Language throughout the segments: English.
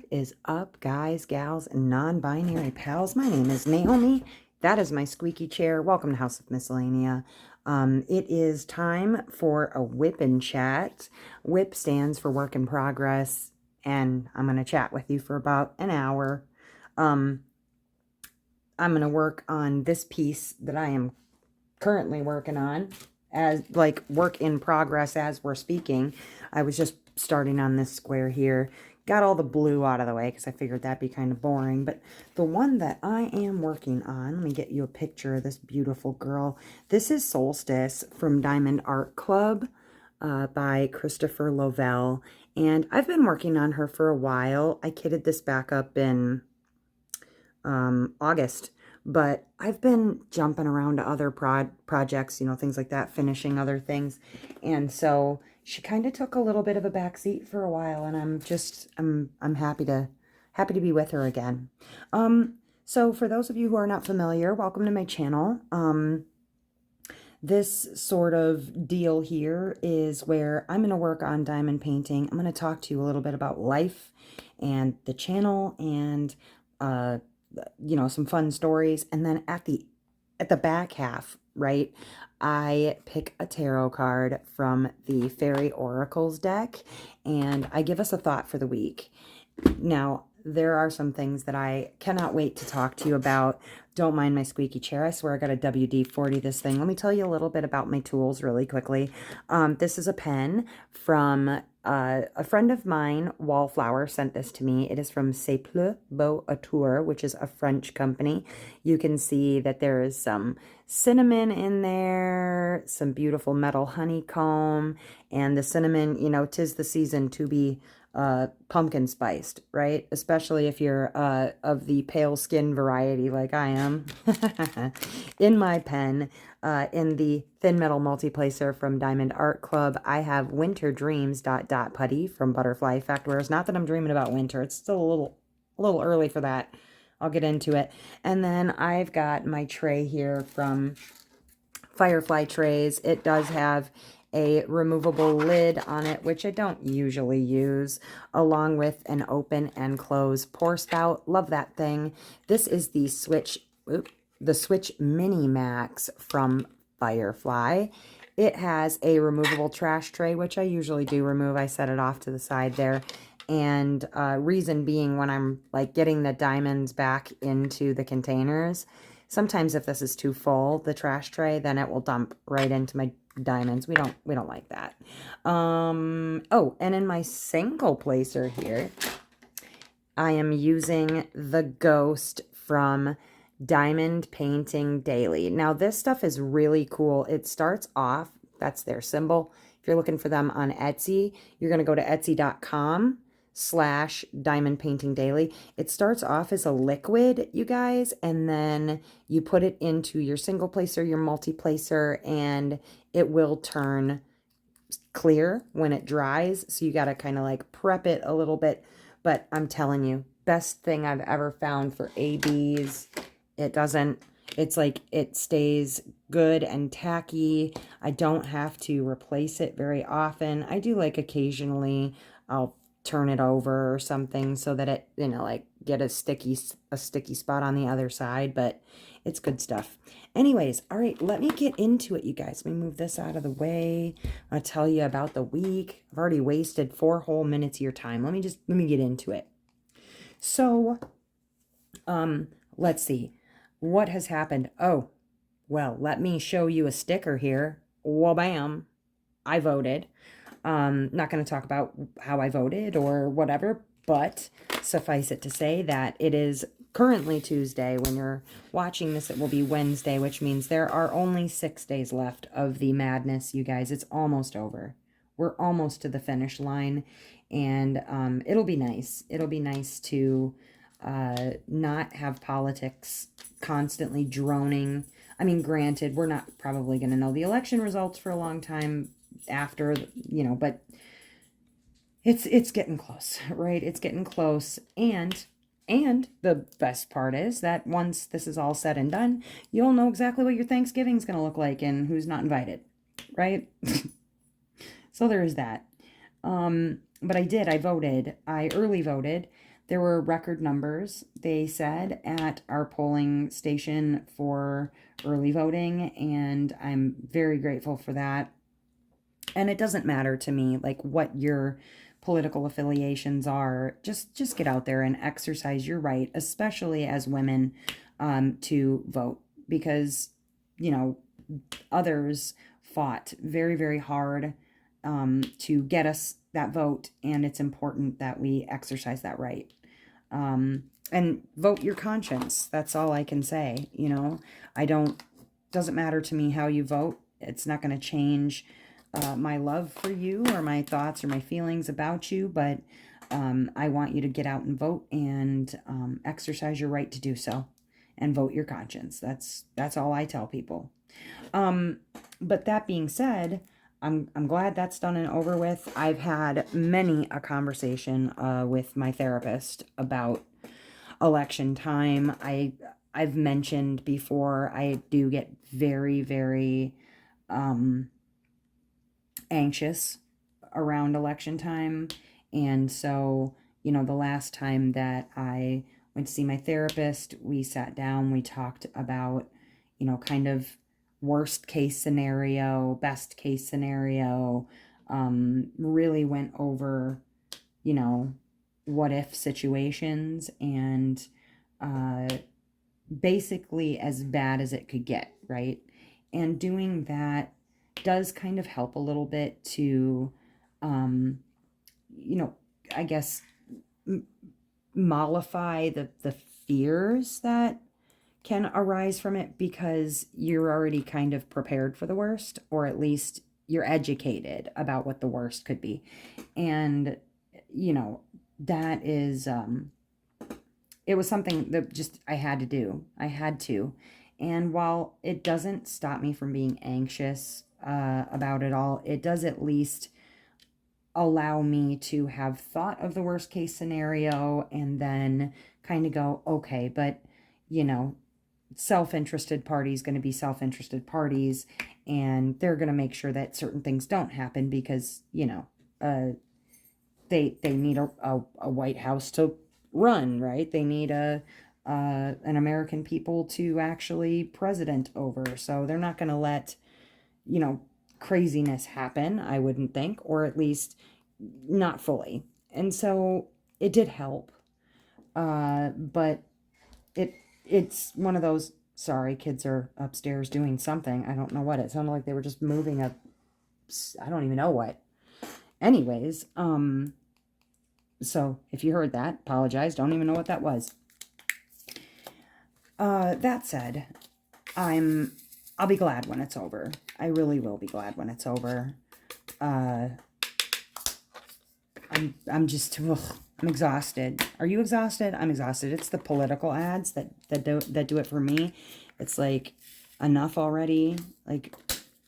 What is up, guys, gals, and non-binary pals? My name is Naomi. That is my squeaky chair. Welcome to House of Miscellania. It is time for a WIP and chat. WIP stands for work in progress, and I'm going to chat with you for about an hour. I'm going to work on this piece that I am currently working on as like work in progress as we're speaking. I was just starting on this square here. Got all the blue out of the way because I figured that'd be kind of boring. But the one that I am working on, let me get you a picture of this beautiful girl. This is Solstice from Diamond Art Club by Christopher Lovell. And I've been working on her for a while. I kitted this back up in August. But I've been jumping around to other projects, you know, things like that, finishing other things. And so she kind of took a little bit of a backseat for a while, and I'm happy to be with her again. So for those of you who are not familiar, welcome to my channel. This sort of deal here is where I'm going to work on diamond painting. I'm going to talk to you a little bit about life and the channel and you know, some fun stories, and then at the back half, right, I pick a tarot card from the Fairy Oracles deck, and I give us a thought for the week. Now, there are some things that I cannot wait to talk to you about. Don't mind my squeaky chair. I swear I got a WD-40 this thing. Let me tell you a little bit about my tools really quickly. This is a pen from a friend of mine, Wallflower, sent this to me. It is from C'est Plus Beau Autour, which is a French company. You can see that there is some cinnamon in there, some beautiful metal honeycomb, and the cinnamon, you know, 'tis the season to be pumpkin spiced, right? Especially if you're of the pale skin variety like I am. In my pen, in the thin metal multi-placer from Diamond Art Club, I have Winter Dreams ... putty from Butterfly Effect. Whereas not that I'm dreaming about winter, it's still a little early for that. I'll get into it. And then I've got my tray here from Firefly Trays. It does have a removable lid on it, which I don't usually use, along with an open and close pour spout. Love that thing. This is the Switch Mini Max from Firefly. It has a removable trash tray, which I usually do remove. I set it off to the side there. And reason being, when I'm like getting the diamonds back into the containers, sometimes if this is too full, the trash tray, then it will dump right into my diamonds. We don't like that. Oh, and in my single placer here, I am using the Ghost from Diamond Painting Daily. Now this stuff is really cool. It starts off, that's their symbol. If you're looking for them on Etsy, you're going to go to etsy.com/Diamond Painting Daily. It starts off as a liquid, you guys, and then you put it into your single placer, your multi-placer, and it will turn clear when it dries. So you got to kind of like prep it a little bit. But I'm telling you, best thing I've ever found for ABs. It's like it stays good and tacky. I don't have to replace it very often. I do like occasionally I'll turn it over or something so that it, you know, like get a sticky spot on the other side, but it's good stuff. Anyways, all right, let me get into it, you guys. Let me move this out of the way. I'll tell you about the week. I've already wasted 4 whole minutes of your time. Let me get into it. So, let's see. What has happened? Oh, well, let me show you a sticker here. Wha-bam. I voted. Not going to talk about how I voted or whatever, but suffice it to say that it is currently Tuesday. When you're watching this, it will be Wednesday, which means there are only 6 days left of the madness, you guys. It's almost over. We're almost to the finish line, and it'll be nice. It'll be nice to not have politics constantly droning. I mean, granted, we're not probably going to know the election results for a long time after, you know, but it's getting close, right? It's getting close. And the best part is that once this is all said and done, you'll know exactly what your Thanksgiving's going to look like and who's not invited, right? So there is that. But I voted. I early voted. There were record numbers, they said, at our polling station for early voting, and I'm very grateful for that. And it doesn't matter to me like what your political affiliations are. Just get out there and exercise your right, especially as women, to vote, because you know others fought very, very hard to get us that vote, and it's important that we exercise that right. And vote your conscience. That's all I can say. I don't, doesn't matter to me how you vote. It's not going to change my love for you or my thoughts or my feelings about you, but I want you to get out and vote and exercise your right to do so and vote your conscience. That's all I tell people. But that being said, I'm glad that's done and over with. I've had many a conversation with my therapist about election time. I've mentioned before, I do get very, very anxious around election time. And so, the last time that I went to see my therapist, we sat down, we talked about, kind of worst case scenario, best case scenario, really went over, what if situations, and basically as bad as it could get, right? And doing that does kind of help a little bit to, I guess, mollify the fears that can arise from it, because you're already kind of prepared for the worst, or at least you're educated about what the worst could be. And, that is, it was something that just I had to do. I had to. And while it doesn't stop me from being anxious about it all, it does at least allow me to have thought of the worst case scenario and then kind of go, okay, but, self-interested parties going to be self-interested parties, and they're going to make sure that certain things don't happen because, they need a White House to run, right? They need an American people to actually president over. So they're not going to let, craziness happen, I wouldn't think, or at least not fully. And so it did help. But it's one of those, sorry, kids are upstairs doing something. I don't know what. It sounded like they were just moving I don't even know what. Anyways, so if you heard that, apologize. Don't even know what that was. That said, I'll be glad when it's over. I really will be glad when it's over. I'm just, I'm exhausted. Are you exhausted? I'm exhausted. It's the political ads that do it for me. It's like, enough already. Like,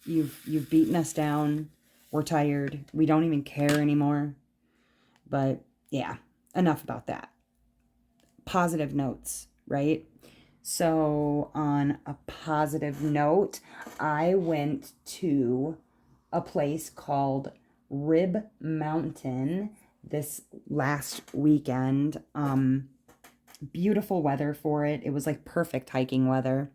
you've beaten us down. We're tired. We don't even care anymore. But yeah, enough about that. Positive notes, right? So on a positive note, I went to a place called Rib Mountain this last weekend. Beautiful weather for it. It was like perfect hiking weather.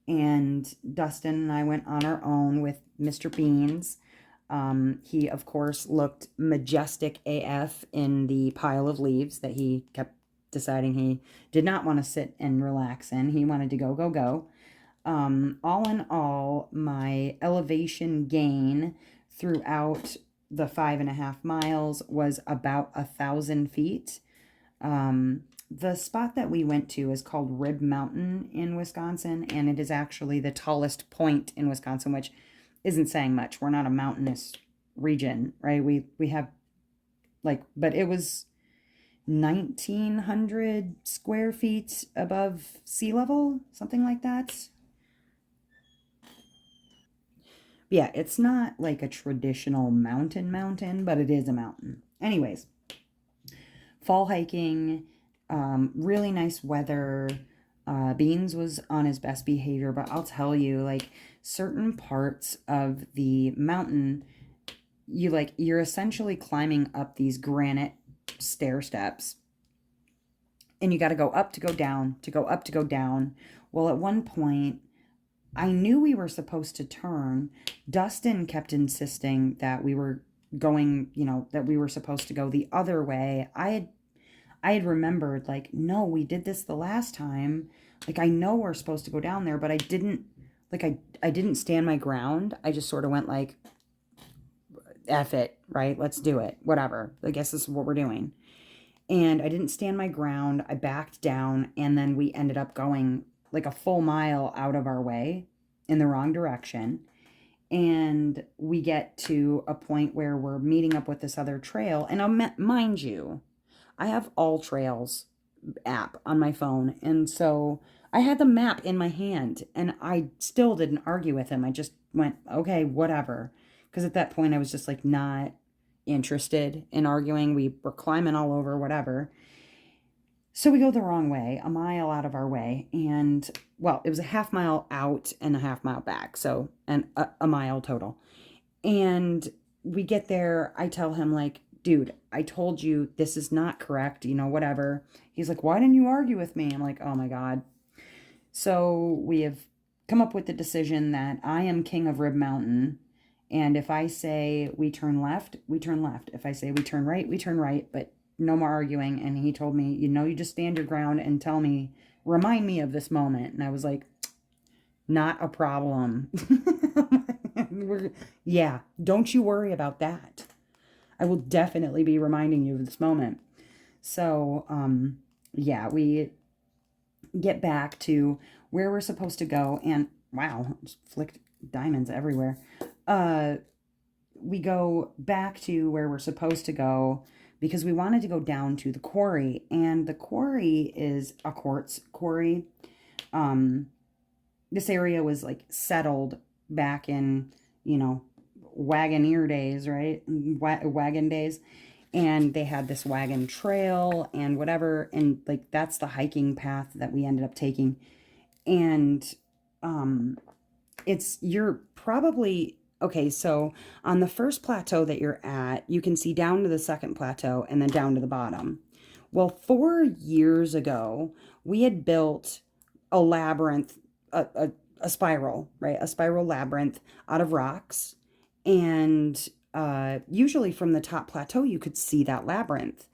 And Dustin and I went on our own with Mr. Beans. He, of course, looked majestic AF in the pile of leaves that he kept deciding he did not want to sit and relax in. He wanted to go, go, go. All in all, my elevation gain throughout the 5.5 miles was about 1,000 feet. The spot that we went to is called Rib Mountain in Wisconsin, and it is actually the tallest point in Wisconsin, which isn't saying much. We're not a mountainous region, right? We have but it was 1,900 square feet above sea level, something like that. Yeah, it's not like a traditional mountain, but it is a mountain. Anyways, fall hiking, really nice weather. Beans was on his best behavior, but I'll tell you, like, certain parts of the mountain, you're essentially climbing up these granite stair steps, And you got to go up to go down, to go up to go down. Well, at one point, I knew we were supposed to turn. Dustin kept insisting that we were going, that we were supposed to go the other way. I had remembered, like, no, we did this the last time. Like, I know we're supposed to go down there, but I didn't, like, I didn't stand my ground. I just sort of went like, F it, right? Let's do it. Whatever. I guess this is what we're doing. And I didn't stand my ground. I backed down, and then we ended up going like a full mile out of our way in the wrong direction. And we get to a point where we're meeting up with this other trail. And mind you, I have All Trails app on my phone. And so I had the map in my hand, and I still didn't argue with him. I just went, okay, whatever. Because at that point, I was just like not interested in arguing. We were climbing all over, whatever. So we go the wrong way, a mile out of our way. And well, it was a half mile out and a half mile back. So, and a mile total. And we get there. I tell him, like, dude, I told you this is not correct, whatever. He's like, why didn't you argue with me? I'm like, oh my God. So we have come up with the decision that I am king of Rib Mountain. And if I say we turn left, we turn left. If I say we turn right, we turn right. But no more arguing. And he told me, you just stand your ground and tell me, remind me of this moment. And I was like, not a problem. Yeah, don't you worry about that. I will definitely be reminding you of this moment. So, yeah, we get back to where we're supposed to go. And wow, just flicked diamonds everywhere. We go back to where we're supposed to go because we wanted to go down to the quarry. And the quarry is a quartz quarry. This area was like settled back in, wagoneer days, right? Wagon days. And they had this wagon trail and whatever. And like, that's the hiking path that we ended up taking. And you're probably, okay, so on the first plateau that you're at, you can see down to the second plateau and then down to the bottom. Well, 4 years ago, we had built a labyrinth, a spiral, right? A spiral labyrinth out of rocks. And usually from the top plateau, you could see that labyrinth.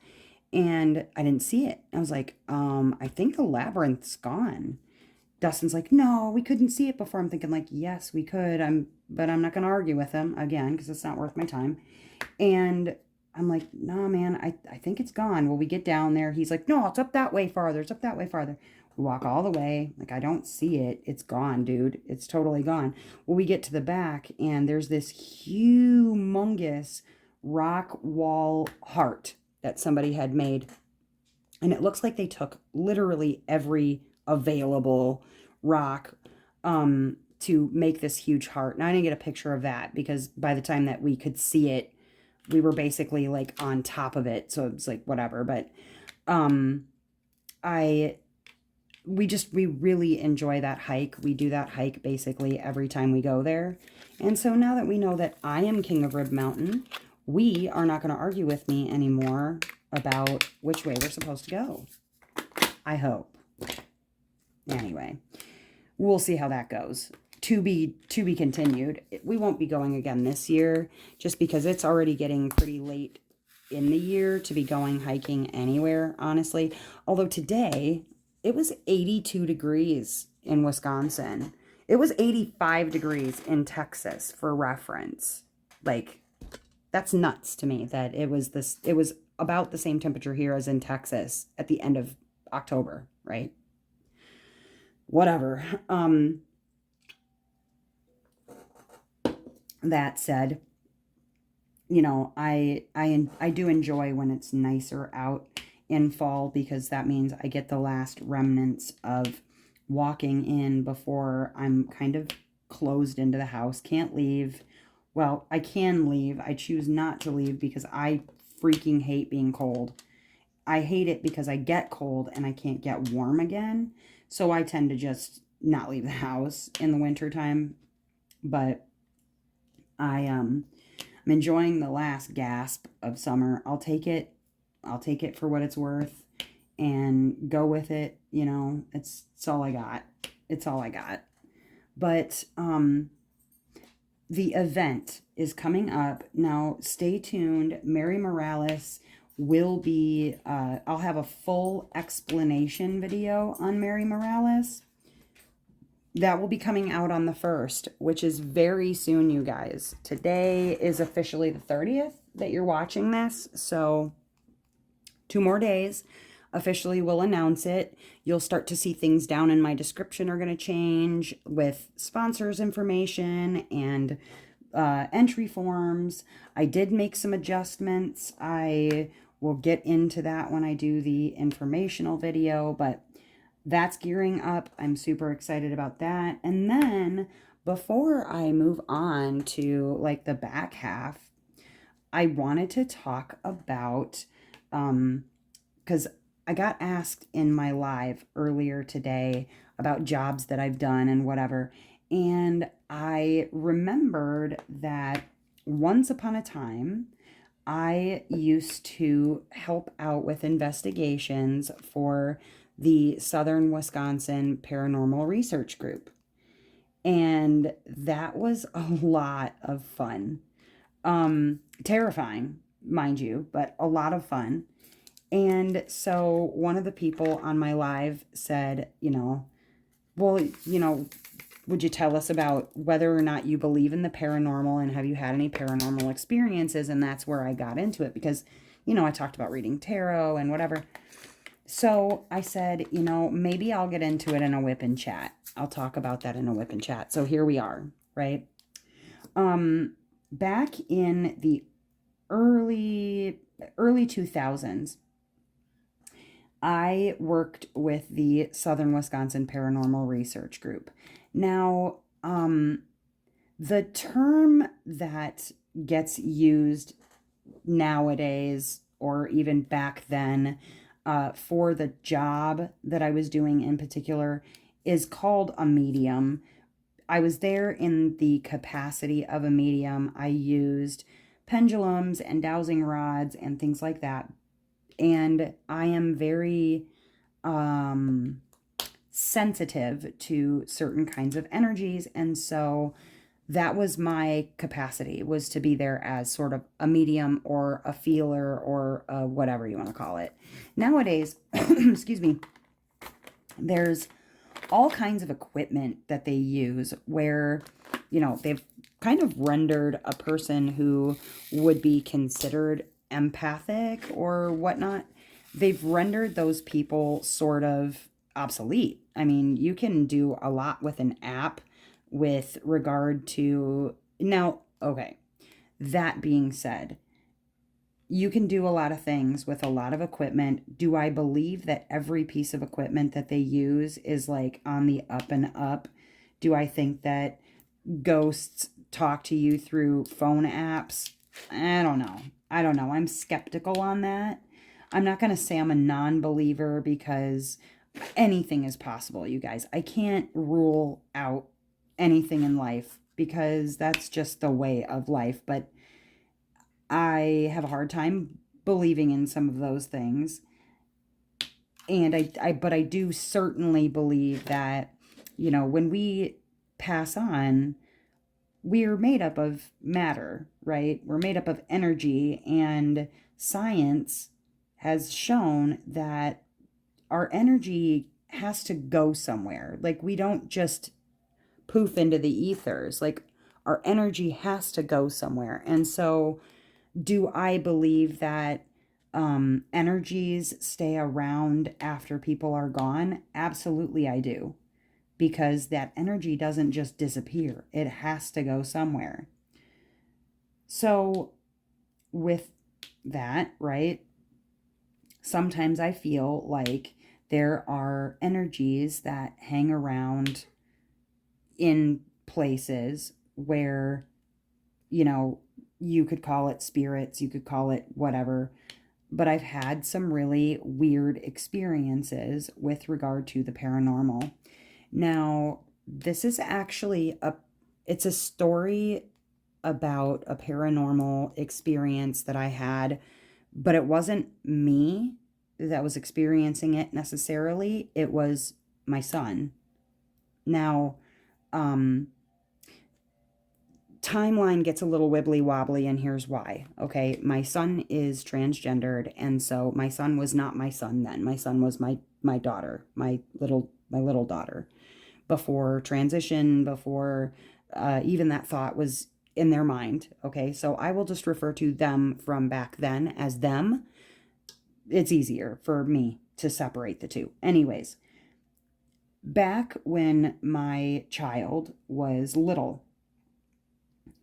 And I didn't see it. I was like, I think the labyrinth's gone. Dustin's like, no, we couldn't see it before. I'm thinking like, yes, we could. But I'm not going to argue with him again because it's not worth my time. And I'm like, nah, man, I think it's gone. Well, we get down there. He's like, no, it's up that way farther. It's up that way farther. We walk all the way. Like, I don't see it. It's gone, dude. It's totally gone. Well, we get to the back and there's this humongous rock wall heart that somebody had made. And it looks like they took literally every available rock to make this huge heart. Now, I didn't get a picture of that because by the time that we could see it, we were basically like on top of it. So it's like whatever. But we really enjoy that hike. We do that hike basically every time we go there. And so now that we know that I am king of Rib Mountain, we are not going to argue with me anymore about which way we're supposed to go. I hope. Anyway, we'll see how that goes. To be continued. We won't be going again this year just because it's already getting pretty late in the year to be going hiking anywhere, honestly. Although today, it was 82 degrees in Wisconsin. It was 85 degrees in Texas, for reference. Like, that's nuts to me that it was about the same temperature here as in Texas at the end of October, right? Whatever. That said, I do enjoy when it's nicer out in fall because that means I get the last remnants of walking in before I'm kind of closed into the house. Can't leave. Well, I can leave. I choose not to leave because I freaking hate being cold. I hate it because I get cold and I can't get warm again. So I tend to just not leave the house in the wintertime. But I'm enjoying the last gasp of summer. I'll take it. I'll take it for what it's worth. and go with it. It's all I got. It's all I got. But the event is coming up. Now, stay tuned. Mary Morales will be, I'll have a full explanation video on Mary Morales. That will be coming out on the 1st, which is very soon, you guys. Today is officially the 30th that you're watching this. So 2 more days. Officially we'll announce it. You'll start to see things down in my description are going to change with sponsors information and entry forms. I did make some adjustments. I will get into that when I do the informational video, but that's gearing up. I'm super excited about that. And then before I move on to like the back half, I wanted to talk about, because I got asked in my live earlier today about jobs that I've done and whatever. And I remembered that once upon a time, I used to help out with investigations for the Southern Wisconsin Paranormal Research Group. And that was a lot of fun. Terrifying, mind you, but a lot of fun. And so one of the people on my live said, well, would you tell us about whether or not you believe in the paranormal and have you had any paranormal experiences? And that's where I got into it because, I talked about reading tarot and whatever. So I said, maybe I'll get into it in a WIP and chat. I'll talk about that in a WIP and chat. So here we are, right? Back in the early 2000s, I worked with the Southern Wisconsin Paranormal Research Group. Now, the term that gets used nowadays, or even back then, for the job that I was doing in particular, is called a medium. I was there in the capacity of a medium. I used pendulums and dowsing rods and things like that. And I am very sensitive to certain kinds of energies. And so that was my capacity, was to be there as sort of a medium or a feeler or whatever you want to call it. Nowadays, excuse me, there's all kinds of equipment that they use where, they've kind of rendered a person who would be considered empathic or whatnot, they've rendered those people sort of obsolete. I mean, you can do a lot with an app with regard to, now, okay, that being said, you can do a lot of things with a lot of equipment. Do I believe that every piece of equipment that they use is like on the up and up? Do I think that ghosts talk to you through phone apps? I don't know. I'm skeptical on that. I'm not going to say I'm a non-believer because anything is possible, you guys. I can't rule out anything in life because that's just the way of life. But I have a hard time believing in some of those things. And but I do certainly believe that, when we pass on, we're made up of matter, right? We're made up of energy, and science has shown that our energy has to go somewhere. Like, we don't just poof into the ethers. Like, our energy has to go somewhere. And so, do I believe that energies stay around after people are gone? Absolutely, I do. Because that energy doesn't just disappear. It has to go somewhere. So with that, right, sometimes I feel like there are energies that hang around in places where, you could call it spirits, you could call it whatever, but I've had some really weird experiences with regard to the paranormal. Now, this is actually it's a story about a paranormal experience that I had, but it wasn't me. that was experiencing it necessarily. It was my son. Now, um, timeline gets a little wibbly wobbly, and here's why. Okay, my son is transgendered, and so my son was not my son then. My son was my daughter, my little daughter. Before transition, before even that thought was in their mind. Okay, so I will just refer to them from back then as them. It's easier for me to separate the two. Anyways, back when my child was little,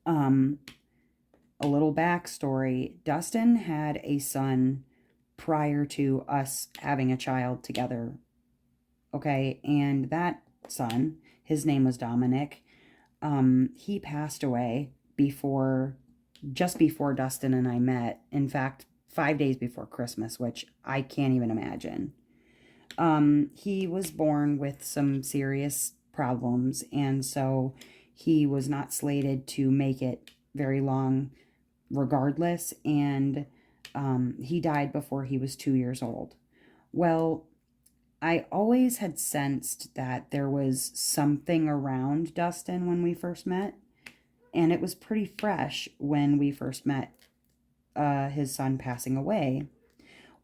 a little backstory. Dustin had a son prior to us having a child together. Okay, and that son, his name was Dominic. He passed away just before Dustin and I met. In fact, 5 days before Christmas, which I can't even imagine. He was born with some serious problems, and so he was not slated to make it very long regardless, and he died before he was 2 years old. Well, I always had sensed that there was something around Dustin when we first met, and it was pretty fresh when we first met his son passing away.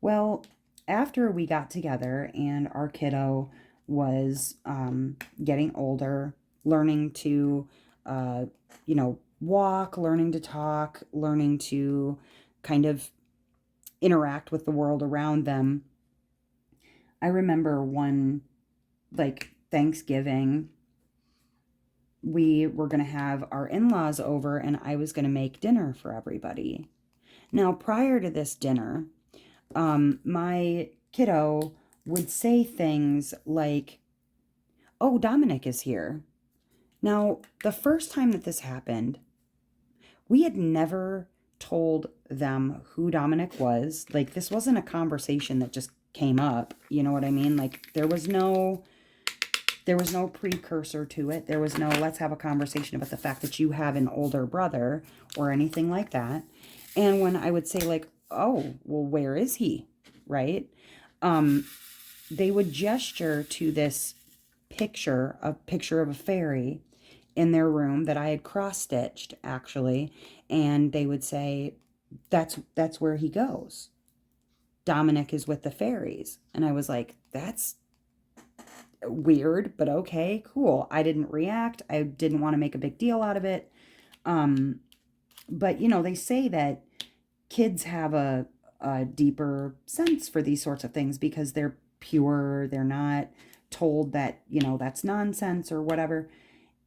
Well, after we got together and our kiddo was getting older, learning to, walk, learning to talk, learning to kind of interact with the world around them, I remember one, like, Thanksgiving, we were going to have our in-laws over and I was going to make dinner for everybody. Now, prior to this dinner, my kiddo would say things like, "Oh, Dominic is here." Now, the first time that this happened, we had never told them who Dominic was. Like, this wasn't a conversation that just came up. You know what I mean? Like, there was no precursor to it. There was no, let's have a conversation about the fact that you have an older brother or anything like that. And when I would say, like, "Oh, well, where is he?" Right? They would gesture to this picture of a fairy in their room that I had cross-stitched, actually, and they would say, that's where he goes. Dominic is with the fairies. And I was like, that's weird, but okay, cool. I didn't react. I didn't want to make a big deal out of it. But, they say that kids have a deeper sense for these sorts of things because they're pure. They're not told that, that's nonsense or whatever.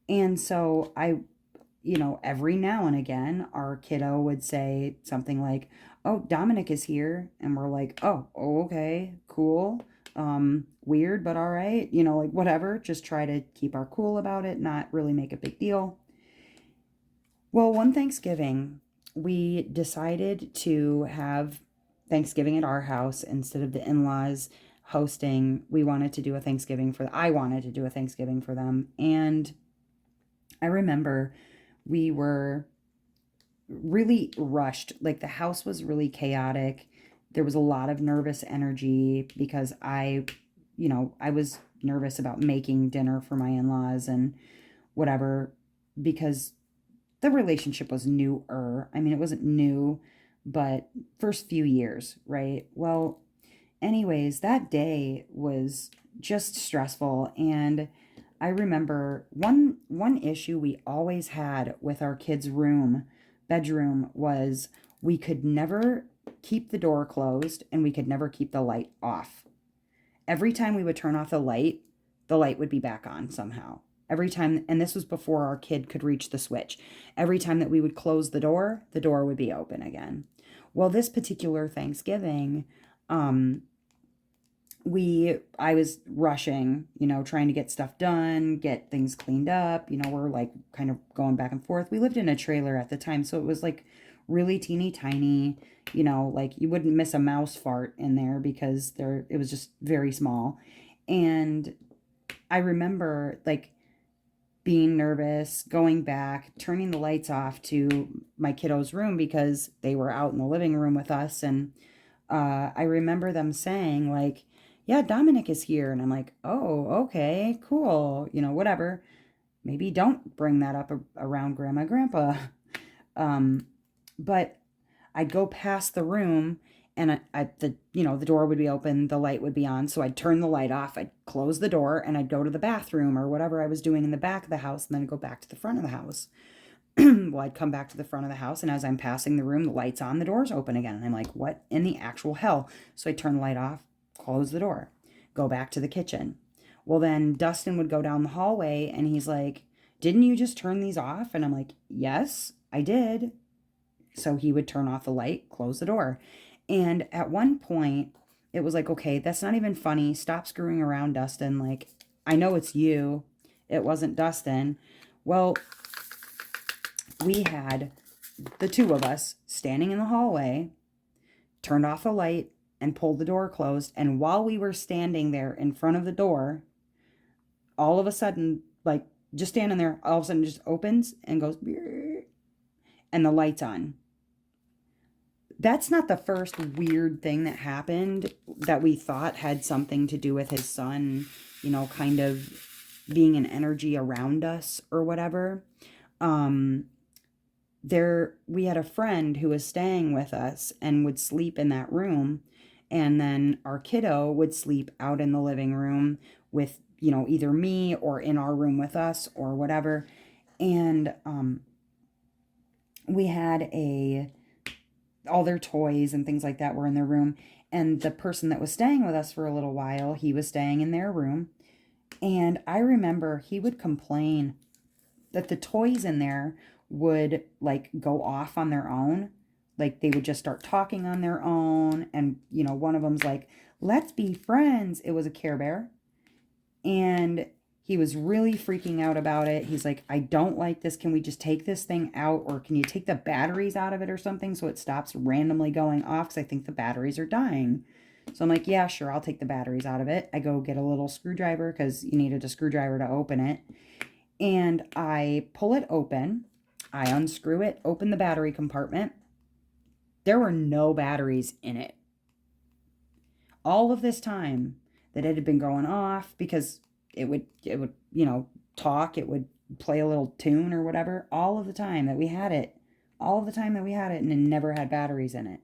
And so every now and again, our kiddo would say something like, "Oh, Dominic is here." And we're like, oh, okay, cool. Weird, but all right. Like, whatever. Just try to keep our cool about it, not really make a big deal. Well, one Thanksgiving, we decided to have Thanksgiving at our house instead of the in-laws hosting. I wanted to do a Thanksgiving for them. And I remember we were really rushed. Like, the house was really chaotic. There was a lot of nervous energy because I was nervous about making dinner for my in-laws and whatever, because the relationship was newer. I mean, it wasn't new, but first few years, right? Well, anyways, that day was just stressful. And I remember one issue we always had with our kids' bedroom, was we could never keep the door closed and we could never keep the light off. Every time we would turn off the light would be back on somehow. Every time, and this was before our kid could reach the switch. Every time that we would close the door would be open again. Well, this particular Thanksgiving, I was rushing, trying to get stuff done, get things cleaned up. We're like kind of going back and forth. We lived in a trailer at the time, so it was like really teeny tiny, like you wouldn't miss a mouse fart in there because it was just very small. And I remember, like, being nervous, going back, turning the lights off to my kiddo's room because they were out in the living room with us, and I remember them saying, like, yeah, Dominic is here. And I'm like, oh, okay, cool. You know, whatever. Maybe don't bring that up around Grandma, Grandpa. But I'd go past the room and the door would be open, the light would be on. So I'd turn the light off, I'd close the door, and I'd go to the bathroom or whatever I was doing in the back of the house, and then I'd go back to the front of the house. Well, I'd come back to the front of the house, and as I'm passing the room, the light's on, the door's open again. And I'm like, what in the actual hell? So I turn the light off, close the door, go back to the kitchen. Well, then Dustin would go down the hallway and he's like, didn't you just turn these off? And I'm like, yes, I did. So he would turn off the light, close the door. And at one point, it was like, okay, that's not even funny. Stop screwing around, Dustin. Like, I know it's you. It wasn't Dustin. Well, we had the two of us standing in the hallway, turned off the light, and pulled the door closed. And while we were standing there in front of the door, all of a sudden, like, just standing there, all of a sudden it just opens and goes, and the light's on. That's not the first weird thing that happened that we thought had something to do with his son, you know, kind of being an energy around us or whatever. We had a friend who was staying with us and would sleep in that room, and then our kiddo would sleep out in the living room with, you know, either me or in our room with us or whatever. And we had all their toys and things like that were in their room. And the person that was staying with us for a little while, he was staying in their room. And I remember he would complain that the toys in there would, like, go off on their own. Like, they would just start talking on their own. And, you know, one of them's like, let's be friends. It was a Care Bear. And he was really freaking out about it. He's like, I don't like this. Can we just take this thing out? Or can you take the batteries out of it or something so it stops randomly going off? Because I think the batteries are dying. So I'm like, yeah, sure, I'll take the batteries out of it. I go get a little screwdriver because you needed a screwdriver to open it. And I pull it open. I unscrew it, open the battery compartment. There were no batteries in it. All of this time that it had been going off, because it would, you know, talk, it would play a little tune or whatever, all of the time that we had it, and it never had batteries in it.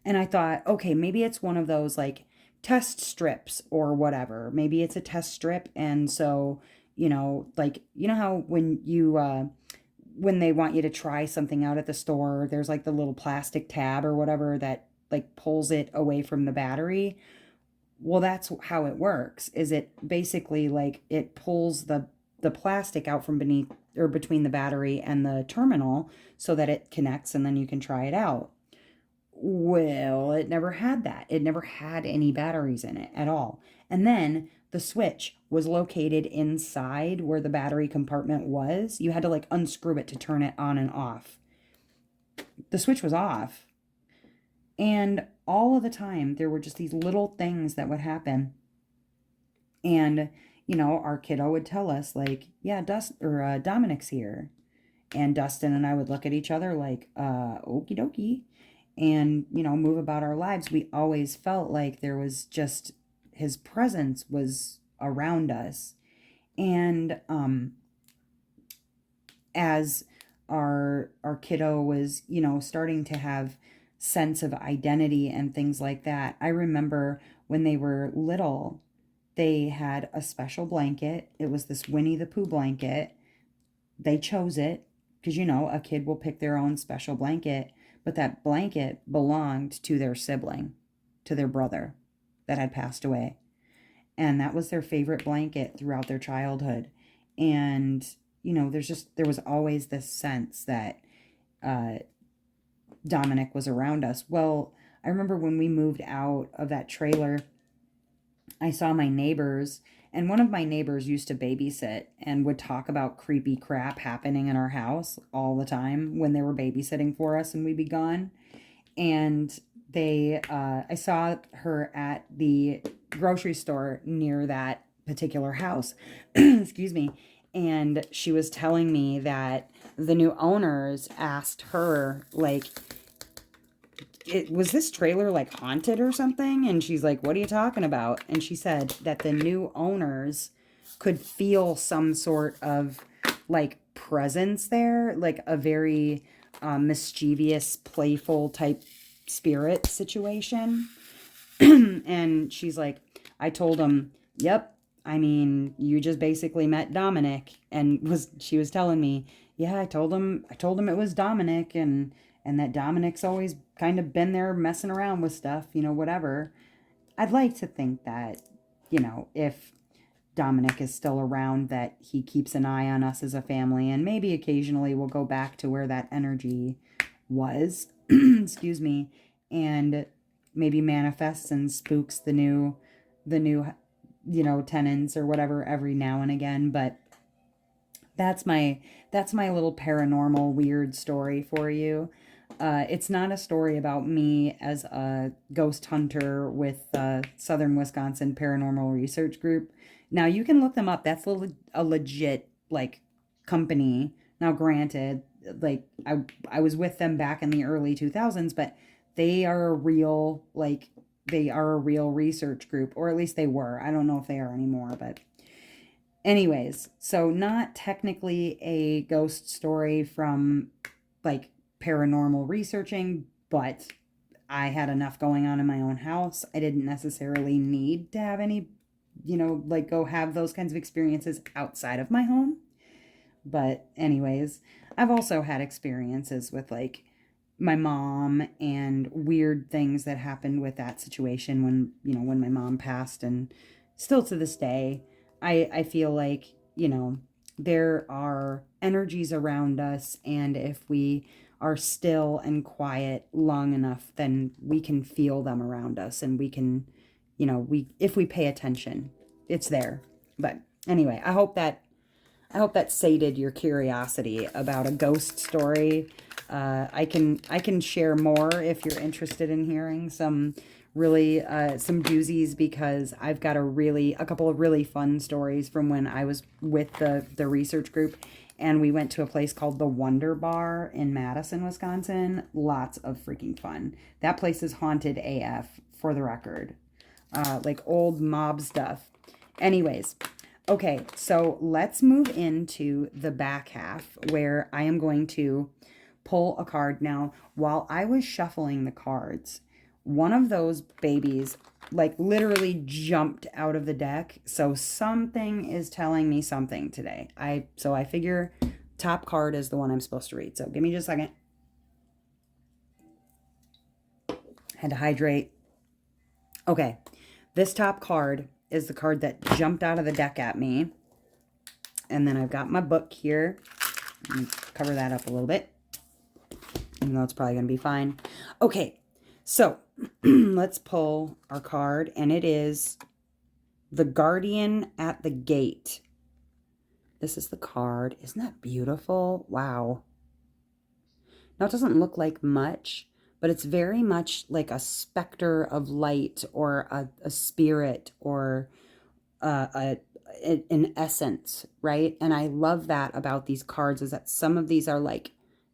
And I thought, okay, maybe it's one of those, like, test strips or whatever. Maybe it's a test strip, and so, you know, like, you know how when they want you to try something out at the store, there's like the little plastic tab or whatever that, like, pulls it away from the battery. Well, that's how it works. Is it basically, like, it pulls the plastic out from beneath or between the battery and the terminal so that it connects, and then you can try it out. Well, it never had that. It never had any batteries in it at all. And then the switch was located inside where the battery compartment was. You had to, like, unscrew it to turn it on and off. The switch was off. And all of the time, there were just these little things that would happen. And, you know, our kiddo would tell us, like, yeah, Dominic's here. And Dustin and I would look at each other like, okie dokie, and, you know, move about our lives. We always felt like there was just, his presence was around us. And as our kiddo was, you know, starting to have sense of identity and things like that, I remember when they were little, they had a special blanket. It was this Winnie the Pooh blanket. They chose it because, you know, a kid will pick their own special blanket, but that blanket belonged to their sibling, to their brother that had passed away. And that was their favorite blanket throughout their childhood. And, you know, there was always this sense that Dominic was around us. Well, I remember when we moved out of that trailer, I saw my neighbors, and one of my neighbors used to babysit and would talk about creepy crap happening in our house all the time when they were babysitting for us and we'd be gone. And I saw her at the grocery store near that particular house. Excuse me. And she was telling me that the new owners asked her, like, was this trailer like haunted or something? And she's like, what are you talking about? And she said that the new owners could feel some sort of like presence there, like a very mischievous, playful type spirit situation. And she's like, I told him, yep, I mean, you just basically met Dominic. And she was telling me, yeah, I told him it was Dominic, and that Dominic's always kind of been there messing around with stuff, whatever. I'd like to think that, if Dominic is still around, that he keeps an eye on us as a family, and maybe occasionally we'll go back to where that energy was, excuse me, and maybe manifests and spooks the new tenants or whatever every now and again. But that's my little paranormal weird story for you. It's not a story about me as a ghost hunter with Southern Wisconsin Paranormal Research Group. Now you can look them up. That's a legit like company. Now, granted, like I was with them back in the early 2000s, but they are a real research group, or at least they were. I don't know if they are anymore, but anyways, so not technically a ghost story from like paranormal researching, but I had enough going on in my own house. I didn't necessarily need to have any, like go have those kinds of experiences outside of my home. But anyways, I've also had experiences with like my mom and weird things that happened with that situation when my mom passed. And still to this day, I feel like, there are energies around us, and if we are still and quiet long enough, then we can feel them around us, and we can, if we pay attention, it's there. But anyway, I hope that sated your curiosity about a ghost story. I can share more if you're interested in hearing some really some doozies, because I've got a couple of really fun stories from when I was with the research group, and we went to a place called the Wonder Bar in Madison, Wisconsin. Lots of freaking fun. That place is haunted AF, for the record. Like old mob stuff. Anyways, okay, so let's move into the back half, where I am going to pull a card. Now, while I was shuffling the cards, one of those babies like literally jumped out of the deck. So something is telling me something today. So I figure top card is the one I'm supposed to read. So give me just a second. Had to hydrate. Okay, this top card is the card that jumped out of the deck at me. And then I've got my book here. Let me cover that up a little bit, even though it's probably going to be fine. Okay, so let's pull our card, and it is the Guardian at the Gate. This is the card. Isn't that beautiful? Wow. Now, it doesn't look like much, but it's very much like a specter of light, or a spirit, or an essence, right? And I love that about these cards, is that some of these are like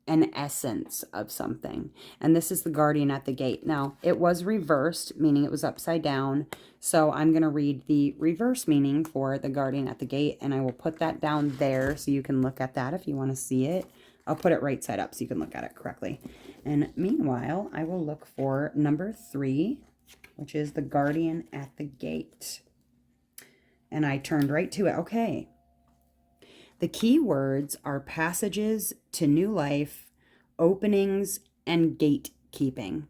an essence of something. And this is the Guardian at the Gate. Now, it was reversed, meaning it was upside down. So I'm going to read the reverse meaning for the Guardian at the Gate, and I will put that down there so you can look at that if you want to see it. I'll put it right side up so you can look at it correctly. And meanwhile, I will look for number 3, which is the Guardian at the Gate. And I turned right to it. Okay. The key words are passages to new life, openings, and gatekeeping.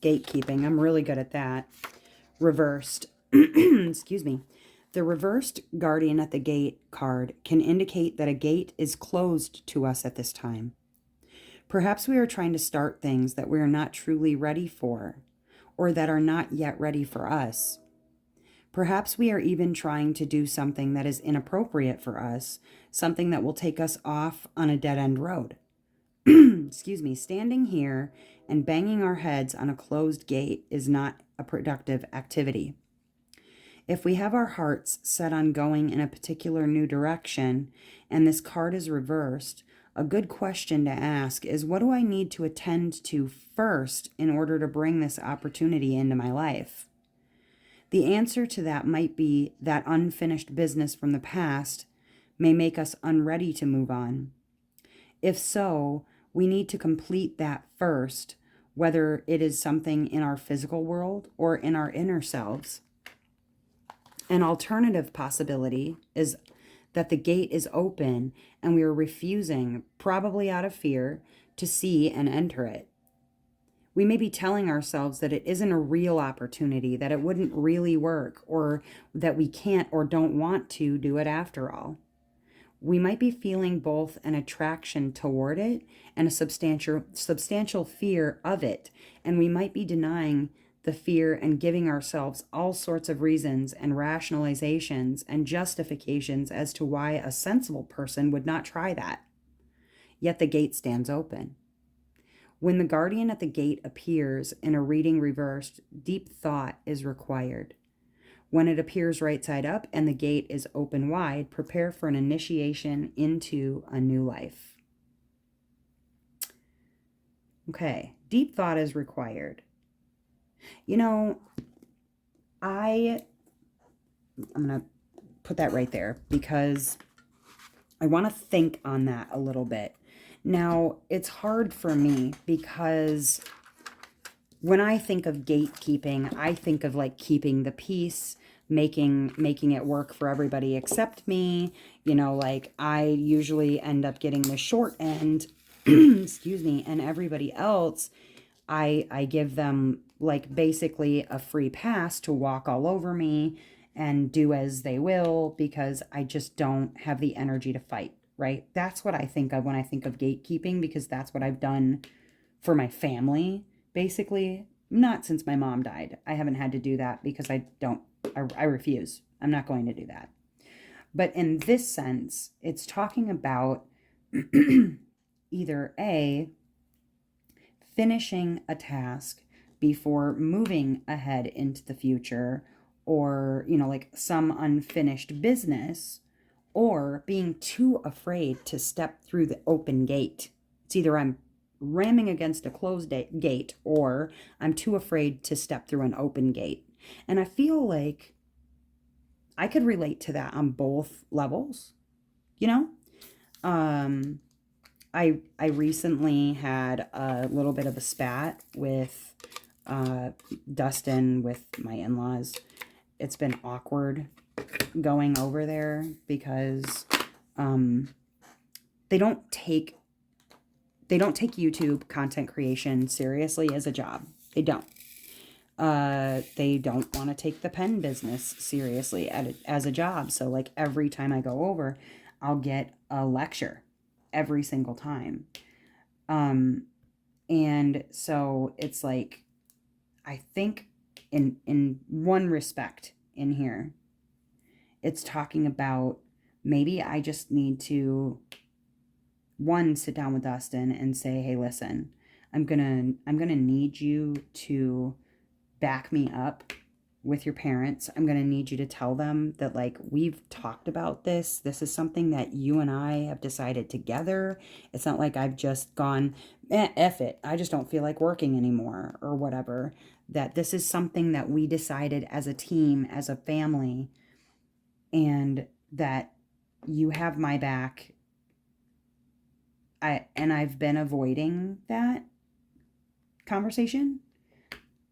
Gatekeeping. I'm really good at that. Reversed. Excuse me. The reversed Guardian at the Gate card can indicate that a gate is closed to us at this time. Perhaps we are trying to start things that we are not truly ready for, or that are not yet ready for us. Perhaps we are even trying to do something that is inappropriate for us, something that will take us off on a dead-end road. Excuse me, standing here and banging our heads on a closed gate is not a productive activity. If we have our hearts set on going in a particular new direction, and this card is reversed, a good question to ask is, what do I need to attend to first in order to bring this opportunity into my life? The answer to that might be that unfinished business from the past may make us unready to move on. If so, we need to complete that first, whether it is something in our physical world or in our inner selves. An alternative possibility is that the gate is open and we are refusing, probably out of fear, to see and enter it. We may be telling ourselves that it isn't a real opportunity, that it wouldn't really work, or that we can't or don't want to do it after all. We might be feeling both an attraction toward it and a substantial fear of it, and we might be denying the fear and giving ourselves all sorts of reasons and rationalizations and justifications as to why a sensible person would not try that. Yet the gate stands open. When the guardian at the gate appears in a reading reversed, deep thought is required. When it appears right side up and the gate is open wide, prepare for an initiation into a new life. Okay, deep thought is required. You know, I'm going to put that right there because I want to think on that a little bit. Now, it's hard for me because when I think of gatekeeping, I think of like keeping the peace, making it work for everybody except me. You know, like I usually end up getting the short end, excuse me, and everybody else, I give them like basically a free pass to walk all over me and do as they will because I just don't have the energy to fight, right? That's what I think of when I think of gatekeeping, because that's what I've done for my family, basically. Not since my mom died. I haven't had to do that because I refuse. I'm not going to do that. But in this sense, it's talking about either A, finishing a task before moving ahead into the future, or, you know, like some unfinished business, or being too afraid to step through the open gate. It's either I'm ramming against a closed gate or I'm too afraid to step through an open gate. And I feel like I could relate to that on both levels, you know? I recently had a little bit of a spat with Dustin, with my in-laws. It's been awkward going over there because they don't take YouTube content creation seriously as a job. They don't. They don't want to take the pen business seriously as a job. So like every time I go over, I'll get a lecture every single time. And so it's like, I think in one respect in here, it's talking about maybe I just need to, one, sit down with Dustin and say, hey, listen, I'm gonna need you to back me up with your parents. I'm going to need you to tell them that, like, we've talked about this. This is something that you and I have decided together. It's not like I've just gone, F it, I just don't feel like working anymore or whatever. That this is something that we decided as a team, as a family, and that you have my back. I've been avoiding that conversation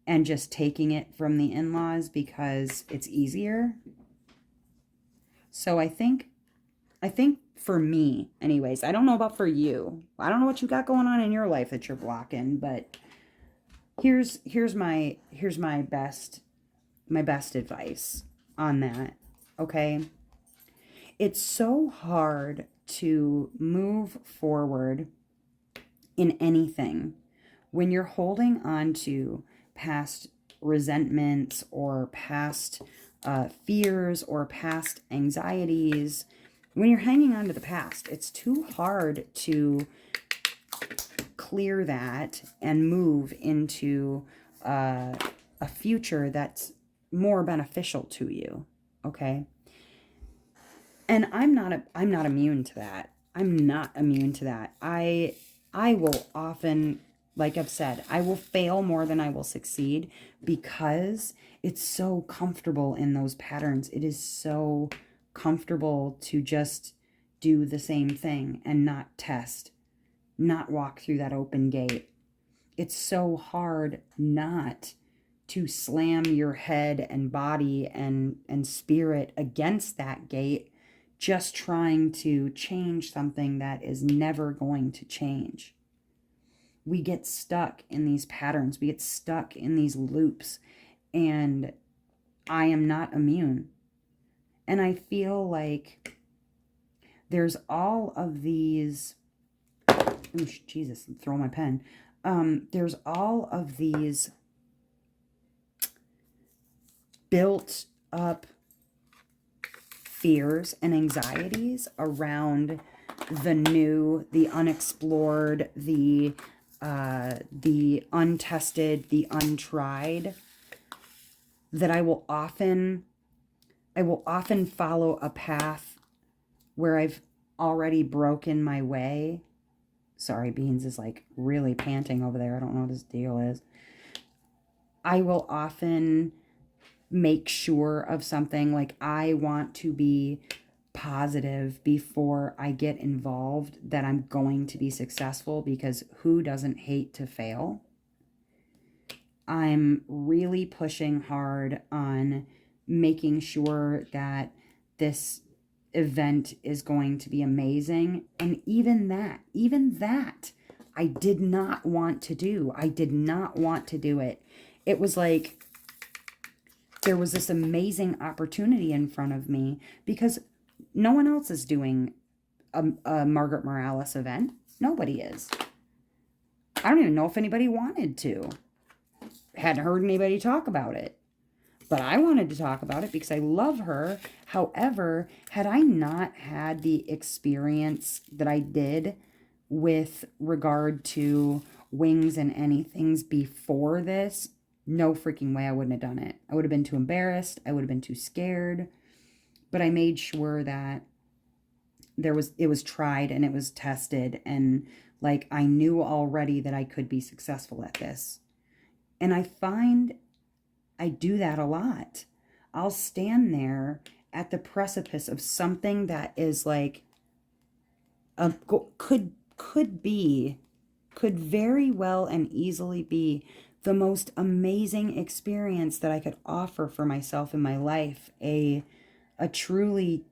and just taking it from the in-laws because it's easier. So I think for me, anyways, I don't know about for you. I don't know what you got going on in your life that you're blocking, but here's my best advice on that. Okay? It's so hard to move forward in anything when you're holding on to past resentments or past fears or past anxieties. When you're hanging on to the past, it's too hard to clear that and move into a future that's more beneficial to you. Okay. And I'm not immune to that. I'm not immune to that. I will often, like I've said, I will fail more than I will succeed because it's so comfortable in those patterns. It is so comfortable to just do the same thing and not test, not walk through that open gate. It's so hard not to slam your head and body and spirit against that gate, just trying to change something that is never going to change. We get stuck in these patterns, we get stuck in these loops, and I am not immune. And I feel like there's all of these, oh, Jesus, throw my pen. There's all of these built up fears and anxieties around the new, the unexplored, the untested, the untried, that I will often follow a path where I've already broken my way. Sorry, Beans is like really panting over there. I don't know what his deal is. I will often make sure of something, like I want to be positive before I get involved that I'm going to be successful, because who doesn't hate to fail? I'm really pushing hard on making sure that this event is going to be amazing. And even that, I did not want to do. I did not want to do it. It was like there was this amazing opportunity in front of me because no one else is doing a Margaret Morales event. Nobody is. I don't even know if anybody wanted to. Hadn't heard anybody talk about it. But I wanted to talk about it because I love her. However, had I not had the experience that I did with regard to wings and anythings before this, no freaking way I wouldn't have done it. I would have been too embarrassed. I would have been too scared. But I made sure that it was tried and it was tested, and like I knew already that I could be successful at this. And I find I do that a lot. I'll stand there at the precipice of something that is like could very well and easily be the most amazing experience that I could offer for myself in my life, a truly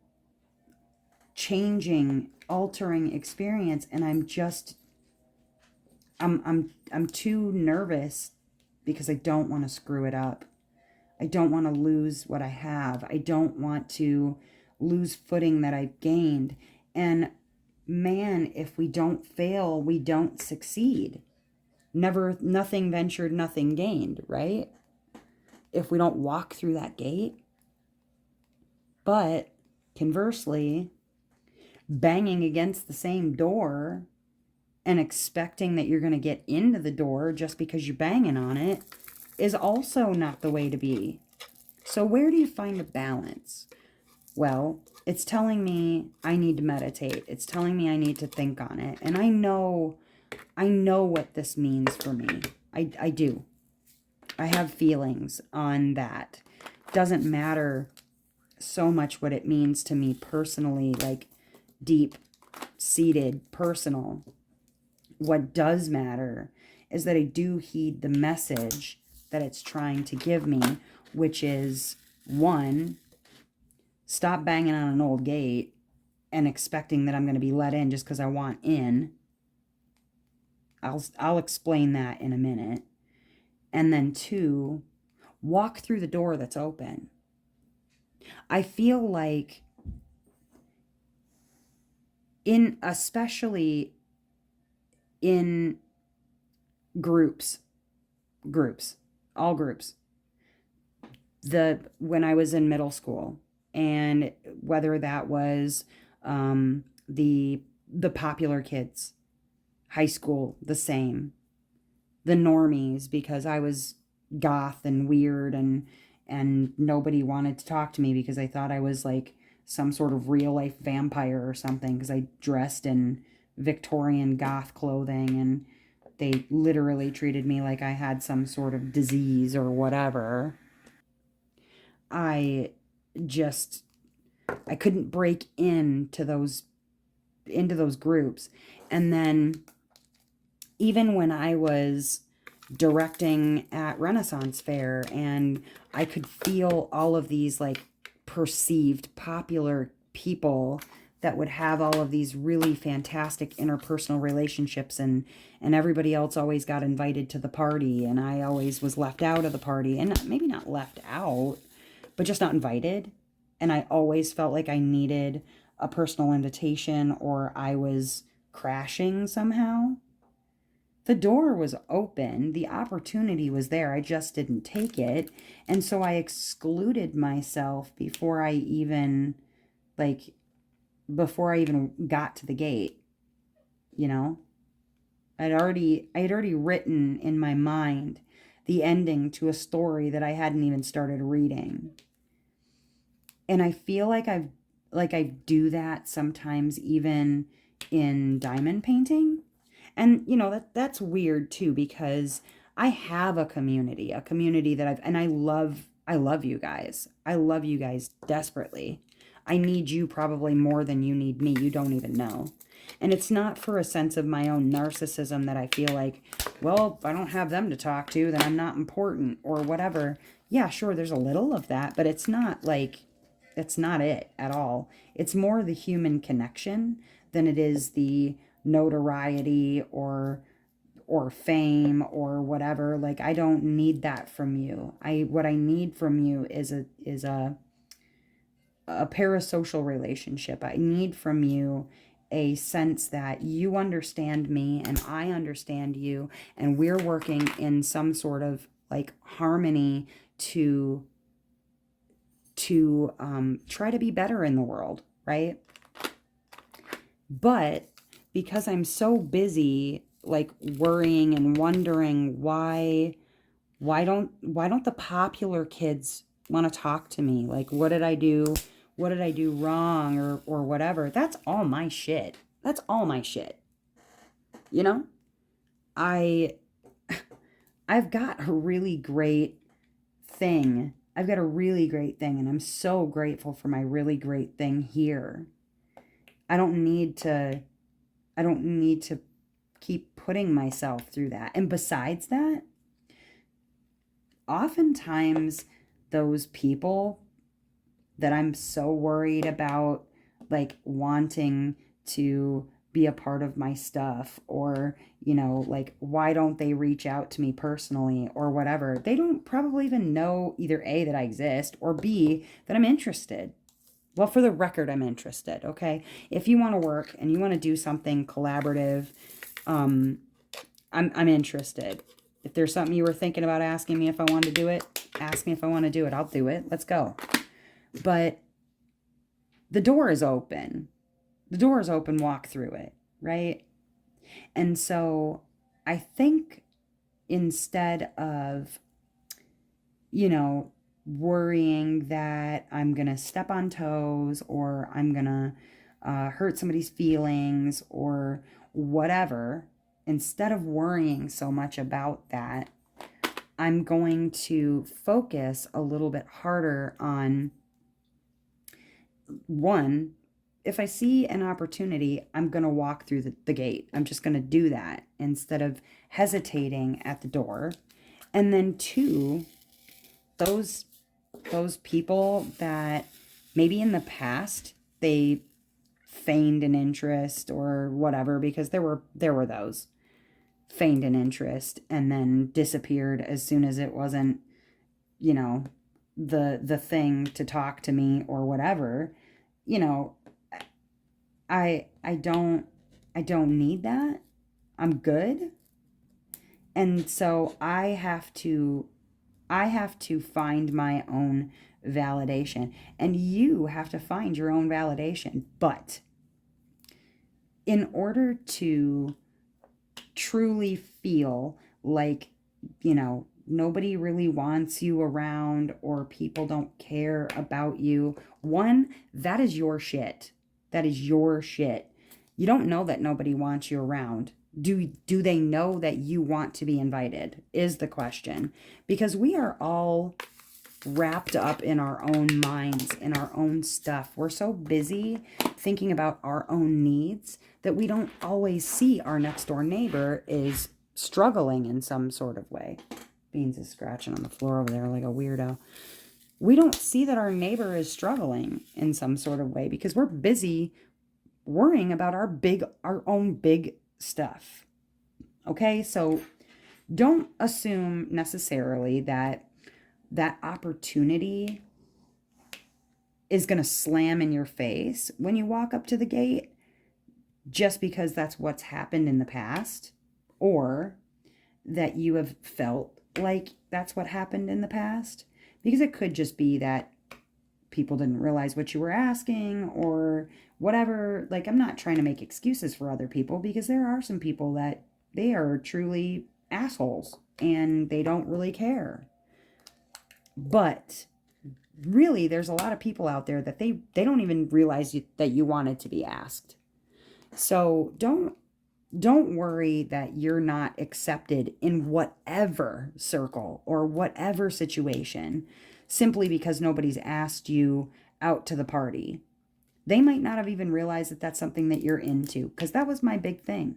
changing, altering experience, and I'm too nervous because I don't want to screw it up. I don't want to lose what I have. I don't want to lose footing that I've gained. And man, if we don't fail, we don't succeed. Nothing ventured, nothing gained, right? If we don't walk through that gate. But conversely, banging against the same door and expecting that you're going to get into the door just because you're banging on it is also not the way to be. So where do you find a balance? Well, it's telling me I need to meditate. It's telling me I need to think on it. And I know what this means for me. I do. I have feelings on that. Doesn't matter so much what it means to me personally, like deep-seated, personal. What does matter is that I do heed the message that it's trying to give me, which is, one, stop banging on an old gate and expecting that I'm going to be let in just because I want in. I'll explain that in a minute. And then two, walk through the door that's open. I feel like especially in groups, all groups, when I was in middle school, and whether that was the popular kids, high school, the same, the normies, because I was goth and weird, and nobody wanted to talk to me because I thought I was like some sort of real life vampire or something because I dressed in Victorian goth clothing, and they literally treated me like I had some sort of disease or whatever. I just I couldn't break into those groups. And then even when I was directing at Renaissance Fair and I could feel all of these like perceived popular people that would have all of these really fantastic interpersonal relationships, and everybody else always got invited to the party and I always was left out of the party, and maybe not left out, but just not invited. And I always felt like I needed a personal invitation or I was crashing somehow. The door was open, the opportunity was there, I just didn't take it. And so I excluded myself like before I even got to the gate, you know? I had already written in my mind the ending to a story that I hadn't even started reading. And I feel like I do that sometimes even in diamond painting. And that's weird too, because I have a community that I love you guys. I love you guys desperately. I need you probably more than you need me. You don't even know. And it's not for a sense of my own narcissism that I feel like, well, if I don't have them to talk to, then I'm not important or whatever. Yeah, sure, there's a little of that, but it's not like, it's not it at all. It's more the human connection than it is the notoriety or fame or whatever. Like, I don't need that from you. What I need from you is a parasocial relationship. I need from you a sense that you understand me and I understand you, and we're working in some sort of like harmony to try to be better in the world, right? But because I'm so busy like worrying and wondering why don't the popular kids want to talk to me? Like, what did I do? What did I do wrong or whatever? That's all my shit. That's all my shit. You know? I I've got a really great thing. I've got a really great thing, and I'm so grateful for my really great thing here. I don't need to I don't need to keep putting myself through that. And besides that, oftentimes those people that I'm so worried about, like wanting to be a part of my stuff, or, like, why don't they reach out to me personally or whatever? They don't probably even know either A, that I exist, or B, that I'm interested. Well, for the record, I'm interested, okay? If you want to work and you want to do something collaborative, um, I'm interested. If there's something you were thinking about asking me if I want to do it, ask me if I want to do it. I'll do it. Let's go. But the door is open. The door is open, walk through it, right? And so I think instead of, worrying that I'm going to step on toes or I'm going to hurt somebody's feelings or whatever, instead of worrying so much about that, I'm going to focus a little bit harder on, one, if I see an opportunity, I'm going to walk through the gate. I'm just going to do that instead of hesitating at the door. And then two, those people that maybe in the past they feigned an interest or whatever, because there were those feigned an interest and then disappeared as soon as it wasn't, the thing to talk to me or whatever. you know I don't need that. I'm good. And so I have to find my own validation, and you have to find your own validation. But in order to truly feel like, nobody really wants you around or people don't care about you, one, that is your shit. That is your shit. You don't know that nobody wants you around. Do they know that you want to be invited is the question. Because we are all wrapped up in our own minds, in our own stuff. We're so busy thinking about our own needs that we don't always see our next door neighbor is struggling in some sort of way. Beans is scratching on the floor over there like a weirdo. We don't see that our neighbor is struggling in some sort of way because we're busy worrying about our own big stuff. Okay? So don't assume necessarily that opportunity is going to slam in your face when you walk up to the gate just because that's what's happened in the past, or that you have felt like that's what happened in the past, because it could just be that people didn't realize what you were asking or whatever. Like, I'm not trying to make excuses for other people, because there are some people that they are truly assholes and they don't really care. But really, there's a lot of people out there that they don't even realize that you wanted to be asked. So don't worry that you're not accepted in whatever circle or whatever situation simply because nobody's asked you out to the party. They might not have even realized that that's something that you're into, because that was my big thing.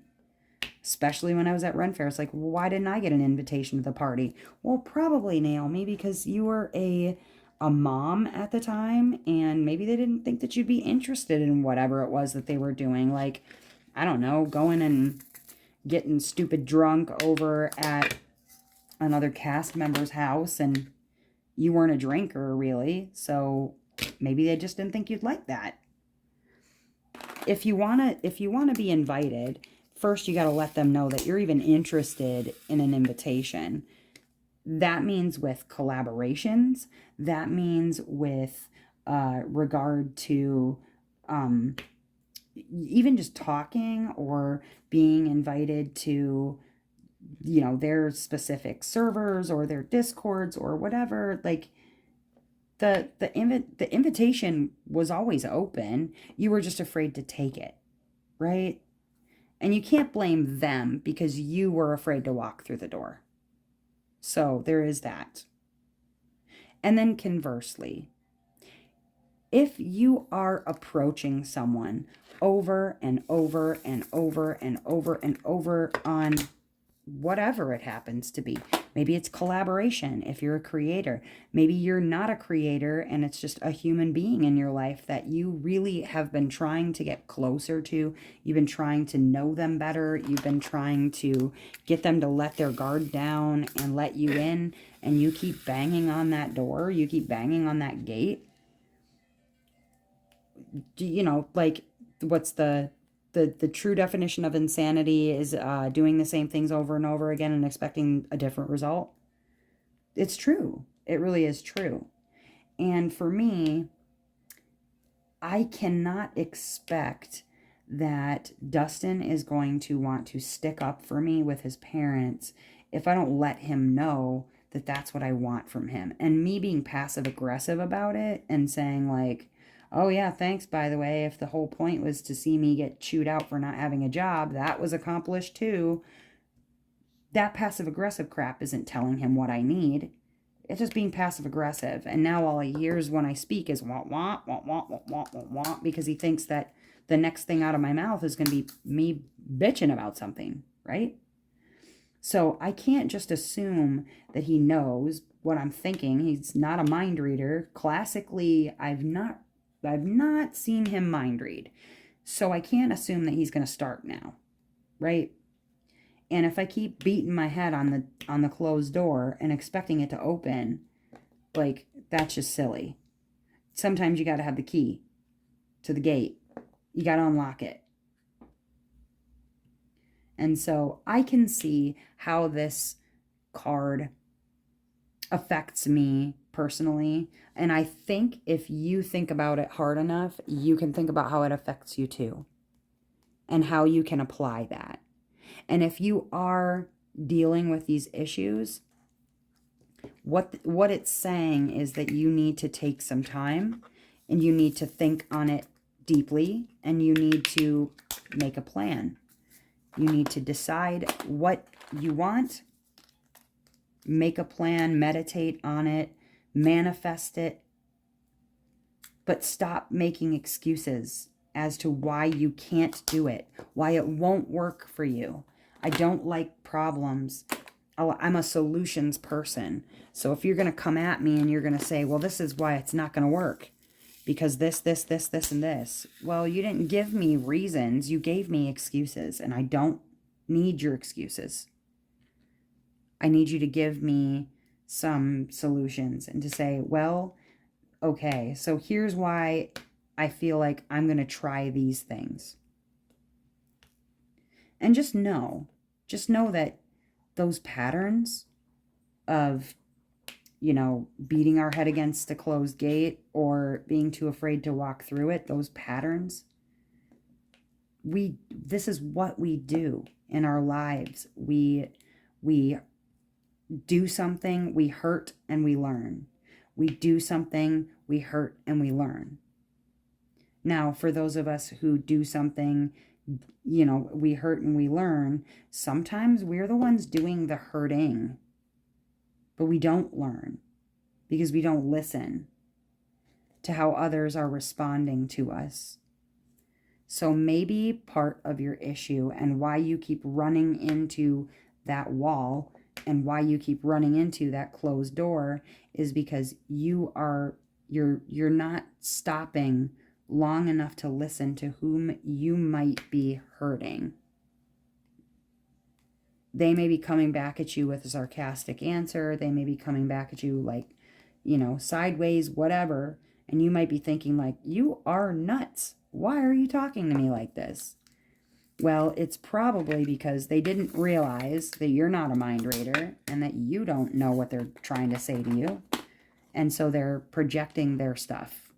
Especially when I was at Ren Fair. It's like, why didn't I get an invitation to the party? Well, probably, Naomi, because you were a mom at the time, and maybe they didn't think that you'd be interested in whatever it was that they were doing. Like, I don't know, going and getting stupid drunk over at another cast member's house, and you weren't a drinker, really. So maybe they just didn't think you'd like that. If you wanna be invited, first you got to let them know that you're even interested in an invitation. That means with collaborations. That means with regard to even just talking or being invited to, their specific servers or their discords or whatever. Like, the invitation was always open. You were just afraid to take it, right? And you can't blame them because you were afraid to walk through the door. So there is that. And then conversely, if you are approaching someone over and over and over and over and over on whatever it happens to be. Maybe it's collaboration if you're a creator. Maybe you're not a creator and it's just a human being in your life that you really have been trying to get closer to. You've been trying to know them better. You've been trying to get them to let their guard down and let you in. And you keep banging on that door. You keep banging on that gate. Like, what's the true definition of insanity is doing the same things over and over again and expecting a different result. It's true. It really is true. And for me, I cannot expect that Dustin is going to want to stick up for me with his parents if I don't let him know that that's what I want from him. And me being passive aggressive about it and saying like, oh yeah, thanks, by the way. If the whole point was to see me get chewed out for not having a job, that was accomplished too. That passive-aggressive crap isn't telling him what I need. It's just being passive-aggressive. And now all he hears when I speak is wah, wah, wah, wah, wah, wah, wah, wah, because he thinks that the next thing out of my mouth is going to be me bitching about something, right? So I can't just assume that he knows what I'm thinking. He's not a mind reader. Classically, I've not seen him mind read. So I can't assume that he's going to start now, right? And if I keep beating my head on the closed door and expecting it to open, like, that's just silly. Sometimes you got to have the key to the gate. You got to unlock it. And so I can see how this card affects me personally. And I think if you think about it hard enough, you can think about how it affects you too. And how you can apply that. And if you are dealing with these issues, What it's saying is that you need to take some time and you need to think on it deeply, and you need to make a plan. You need to decide what you want, make a plan, meditate on it, manifest it, but stop making excuses as to why you can't do it, why it won't work for you. I don't like problems. I'm a solutions person. So if you're going to come at me and you're going to say, well, this is why it's not going to work, because this, and this. Well, you didn't give me reasons. You gave me excuses, and I don't need your excuses. I need you to give me some solutions and to say, well, okay, so here's why I feel like I'm going to try these things. And just know that those patterns of, beating our head against a closed gate or being too afraid to walk through it, those patterns, this is what we do in our lives. We do something, we hurt, and we learn. We do something, we hurt, and we learn. Now, for those of us who do something, we hurt and we learn, sometimes we're the ones doing the hurting, but we don't learn because we don't listen to how others are responding to us. So maybe part of your issue and why you keep running into that wall and why you keep running into that closed door is because you're not stopping long enough to listen to whom you might be hurting. They may be coming back at you with a sarcastic answer. They may be coming back at you like, sideways, whatever. And you might be thinking like, you are nuts. Why are you talking to me like this? Well, it's probably because they didn't realize that you're not a mind reader and that you don't know what they're trying to say to you. And so they're projecting their stuff.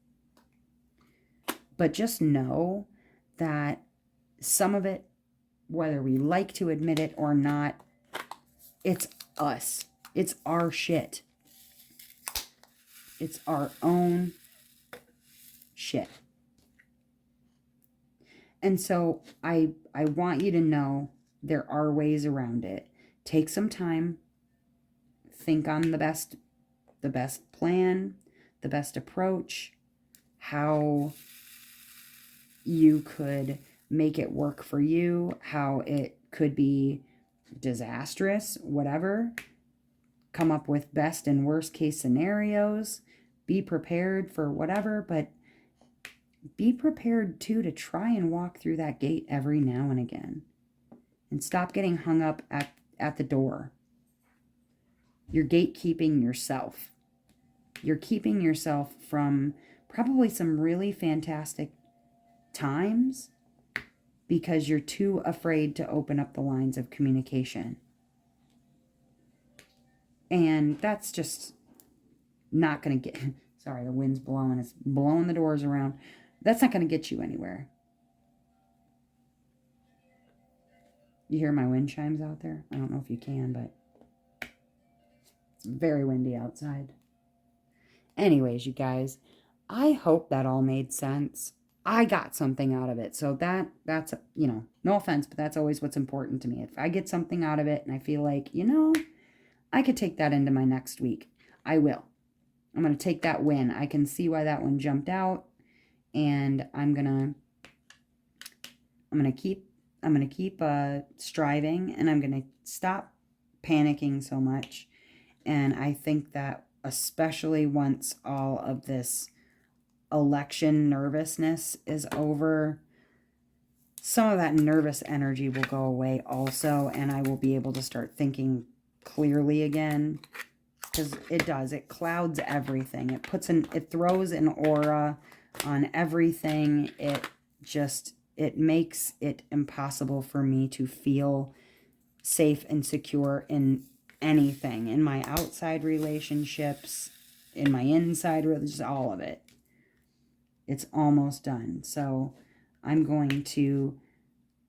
But just know that some of it, whether we like to admit it or not, it's us. It's our shit. It's our own shit. And so I want you to know there are ways around it. Take some time. Think on the best plan, the best approach, how you could make it work for you, how it could be disastrous, whatever. Come up with best and worst case scenarios. Be prepared for whatever, but be prepared too to try and walk through that gate every now and again. And stop getting hung up at the door. You're gatekeeping yourself. You're keeping yourself from probably some really fantastic times because you're too afraid to open up the lines of communication. And that's just not going to get... Sorry, the wind's blowing. It's blowing the doors around. That's not going to get you anywhere. You hear my wind chimes out there? I don't know if you can, but it's very windy outside. Anyways, you guys, I hope that all made sense. I got something out of it. So that's, no offense, but that's always what's important to me. If I get something out of it and I feel like, I could take that into my next week, I will. I'm going to take that win. I can see why that one jumped out, and I'm going to keep striving, and I'm going to stop panicking so much. And I think that especially once all of this election nervousness is over, some of that nervous energy will go away also, and I will be able to start thinking clearly again. Because it clouds everything. It throws an aura on everything. It makes it impossible for me to feel safe and secure in anything. In my outside relationships, in my inside, just all of it. It's almost done. So I'm going to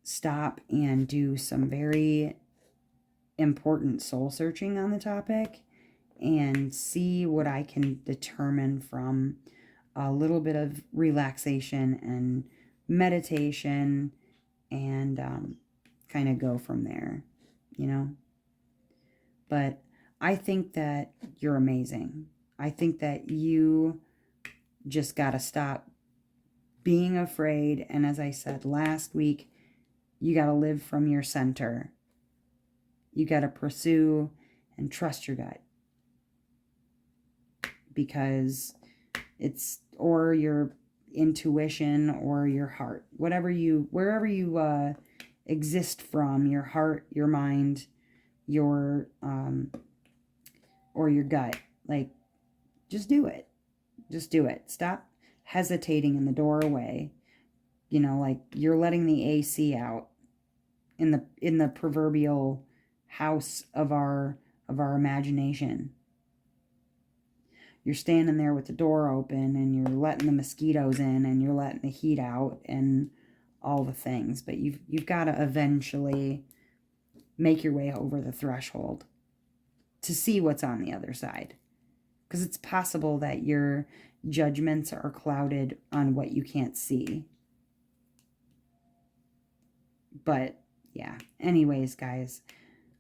stop and do some very important soul searching on the topic. and see what I can determine from a little bit of relaxation and meditation, and kind of go from there, you know. But I think that you're amazing. I think that you just got to stop being afraid. And as I said last week, you got to live from your center. You got to pursue and trust your gut, because it's, or your intuition or your heart, wherever you exist from, your heart, your mind, your or your gut. Like, just do it. Just do it. Stop hesitating in the doorway. You know, like you're letting the AC out in the proverbial house of our imagination. You're standing there with the door open, and you're letting the mosquitoes in, and you're letting the heat out, and all the things. But you've got to eventually make your way over the threshold to see what's on the other side. Because it's possible that your judgments are clouded on what you can't see. But yeah, anyways, guys,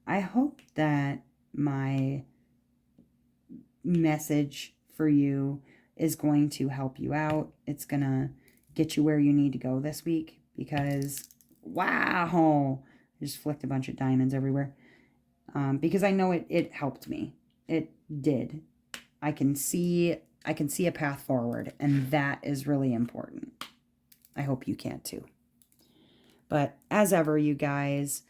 I hope that my message for you is going to help you out. It's going to get you where you need to go this week, because, wow, I just flicked a bunch of diamonds everywhere. Because I know it helped me. It did. I can see a path forward, and that is really important. I hope you can too. But as ever, you guys,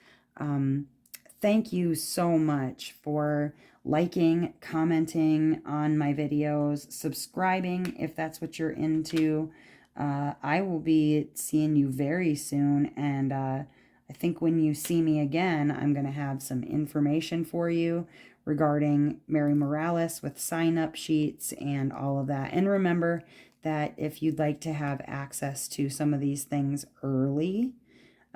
thank you so much for liking, commenting on my videos, subscribing if that's what you're into. I will be seeing you very soon, and I think when you see me again, I'm going to have some information for you regarding Mary Morales with sign-up sheets and all of that. And remember that if you'd like to have access to some of these things early,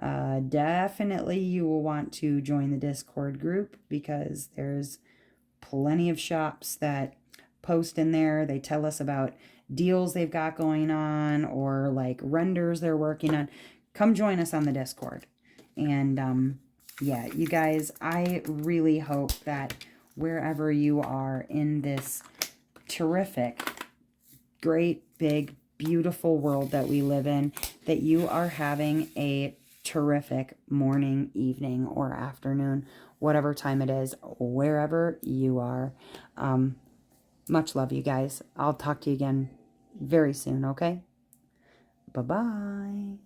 definitely you will want to join the Discord group, because there's plenty of shops that post in there. They tell us about deals they've got going on, or like renders they're working on. Come join us on the Discord. And yeah, you guys, I really hope that wherever you are in this terrific, great, big, beautiful world that we live in, that you are having a terrific morning, evening, or afternoon, whatever time it is, wherever you are. Much love, you guys. I'll talk to you again very soon, okay? Bye-bye.